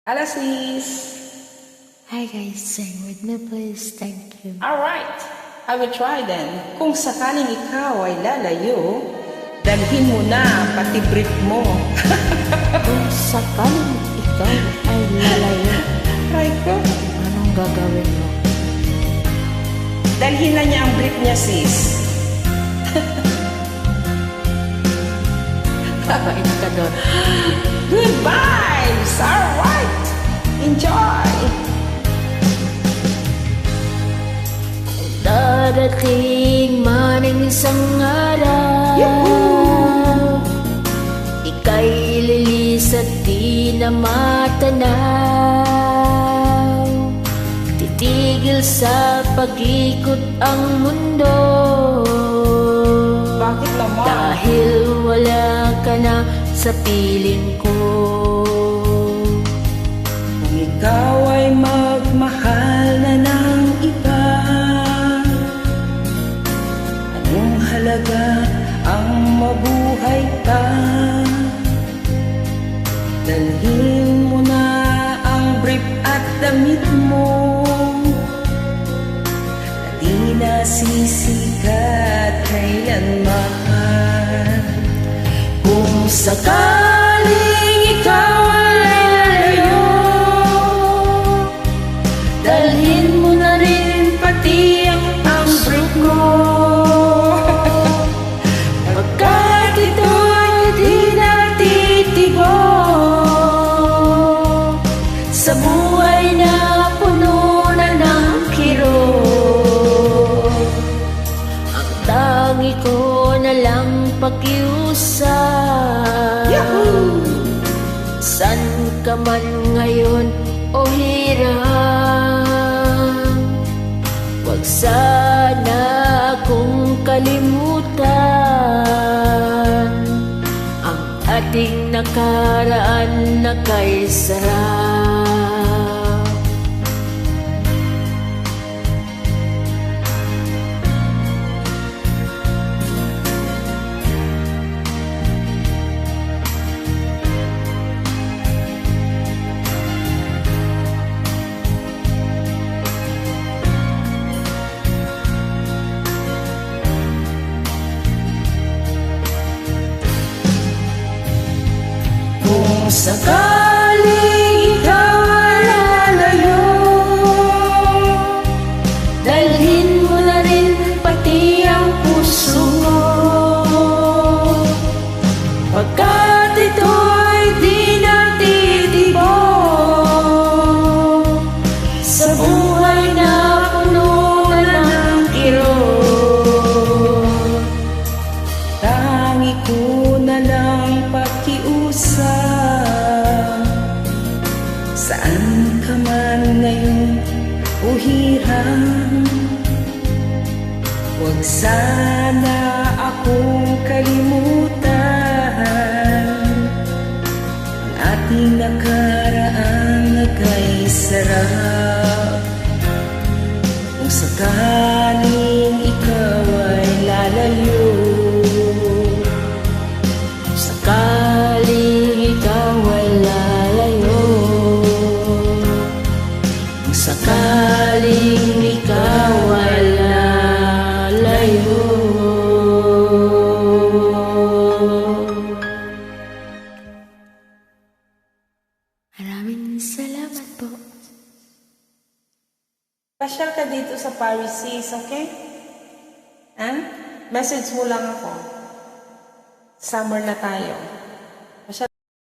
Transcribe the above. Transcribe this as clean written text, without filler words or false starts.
Hello, sis. Hi guys, sing with me please, thank you. Alright, I will try then. Kung sakaling ikaw ay lalayo, dalhin mo na pati brief mo. Kung sakaling ikaw ay lalayo, Try ko. anong gagawin mo? Dalhin na niya ang brief niya, sis. Kapain ka doon. Good vibes! Alright! Enjoy! Darating man ang isang araw, Yahoo! ika'y lilis at di na matanaw. Titigil sa pag-ikot ang mundo, Bakit naman? dahil wala ka na sa piling ko. Kung ikaw ay magmahal na ng iba, anong halaga ang mabuhay pa? Dalhin mo na ang brief at damit mo, na di nasisikat kailanman. Kung sakaling ikaw ay lalayo, dalhin mo na rin pati ang brief mo. Pagkat ito'y di natitibo sa buhay na puno na ng kirot. Ang tangi ko na lang pakiusap, Yahoo! san ka man ngayon o hirap, wag sana akong kalimutan ang ating nakaraan na kay sarap. Kung sakaling ikaw ay lalayo, dalhin mo na rin pati ang puso mo. Pagkat ito'y di natitibo sa buhay na puno na ng kirot. Tangi ko na lang pakiusap, saan ka man ngayon o hirang, huwag sana akong kalimutan ang ating nakaraan na kay sarap. Kung sakaling ikaw ay lalayo, Sakaling ikaw ay lalayo, sakaling ikaw ay lalayo. Maraming salamat po. pasyal ka dito sa Paris, sis, okay? Ha? Message mo lang ako. Summer na tayo.